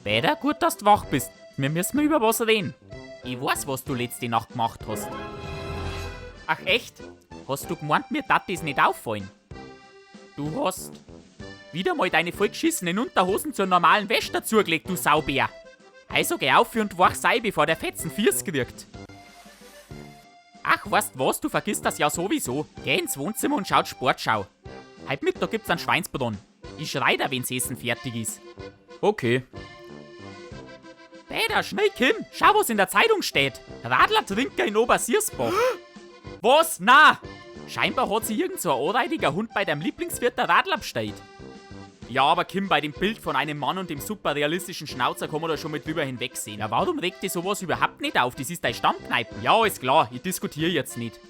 Peter, gut, dass du wach bist. Wir müssen über was reden. Ich weiß, was du letzte Nacht gemacht hast. Ach echt? Hast du gemeint, mir darf das nicht auffallen? Du hast wieder mal deine vollgeschissenen Unterhosen zur normalen Wäsche dazugelegt, du Saubär. Also geh auf und wach sei, bevor der Fetzen Fiers kriegt. Ach, weißt was, du vergisst das ja sowieso. Geh ins Wohnzimmer und schaut Sportschau. Heute Mittag gibt's einen Schweinsbraten. Ich schrei da, wenn's Essen fertig ist. Okay. Peter, schnell, Kim, schau, was in der Zeitung steht. Radlertrinker in Obersiersbach. Was? Na! Scheinbar hat sich irgend so ein anreidiger Hund bei deinem Lieblingswirt der Radler bestellt. Ja, aber Kim, bei dem Bild von einem Mann und dem super realistischen Schnauzer kann man da schon mal drüber hinwegsehen. Ja, warum regt dir sowas überhaupt nicht auf? Das ist dein Stammkneipe. Ja, ist klar, ich diskutiere jetzt nicht.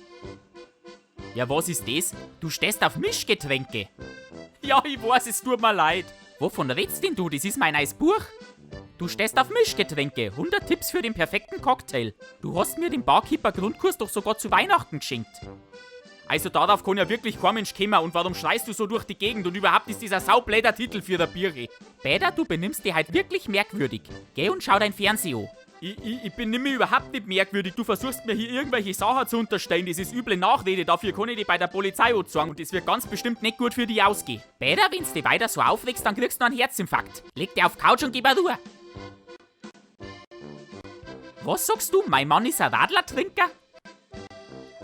Ja, was ist das? Du stehst auf Mischgetränke. Ja, ich weiß, es tut mir leid. Wovon redst denn du? Das ist mein neues Buch. Du stehst auf Mischgetränke. 100 Tipps für den perfekten Cocktail. Du hast mir den Barkeeper Grundkurs doch sogar zu Weihnachten geschenkt. Also darauf kann ja wirklich kein Mensch kommen. Und warum schreist du so durch die Gegend? Und überhaupt ist dieser saubläder Titel für der Biere. Peter, du benimmst dich halt wirklich merkwürdig. Geh und schau dein Fernsehen an. Ich bin nämlich überhaupt nicht merkwürdig. Du versuchst mir hier irgendwelche Sachen zu unterstellen. Das ist üble Nachrede. Dafür kann ich dich bei der Polizei anzeigen. Und das wird ganz bestimmt nicht gut für dich ausgehen. Peter, wenn's dich weiter so aufregst, dann kriegst du einen Herzinfarkt. Leg dich auf die Couch und gib mir Ruhe. Was sagst du? Mein Mann ist ein Radlertrinker?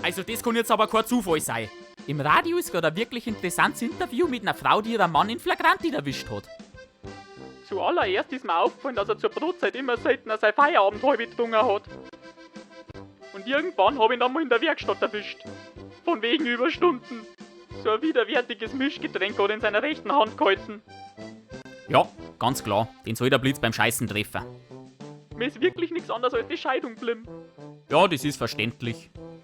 Also das kann jetzt aber kein Zufall sein. Im Radio ist gerade ein wirklich interessantes Interview mit einer Frau, die ihren Mann in Flagranti erwischt hat. Zuallererst ist mir aufgefallen, dass er zur Brotzeit immer seltener sein Feierabend halb getrunken hat. Und irgendwann habe ich ihn dann mal in der Werkstatt erwischt. Von wegen Überstunden. So ein widerwärtiges Mischgetränk hat er in seiner rechten Hand gehalten. Ja, ganz klar. Den soll der Blitz beim Scheißen treffen. Mir ist wirklich nichts anderes als die Scheidung geblieben. Ja, das ist verständlich.